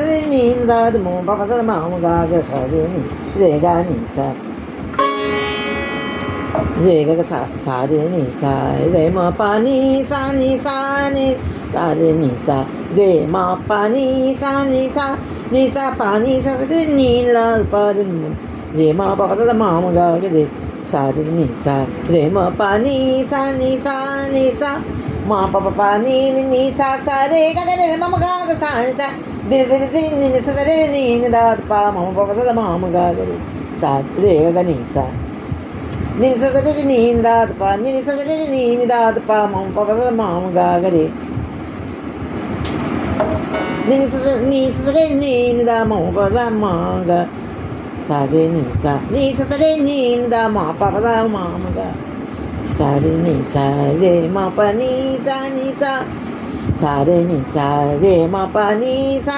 रे नी दा मो पा पा दा मा गा गा सा रे गा नी सा रे गा गा सा रे नी सा रे म पा नी सा रे नी सा रे म पा नी सा पा नी सा रे नी ला पा रे म पा पा दा मा गा गा रे सा रे नी सा रे म पा नी सा मा पा पा पा नी सा रे गा गा रे म गा गा सा रे रे रे नी सा रे नी दा पा मा पा पा दा मा गा गा रे सा रे गा गा नी सा रे नी दा पा नी सा रे नी दा पा मा पा पा दा मा गा गा रे नी सा रे नी दा मा पा दा मा गा सा रे नी सा रे नी दा मा पा पा दा मा गा सा रे नी सा रे मा पा नी सा सा रे नी सा रे मा पा नी सा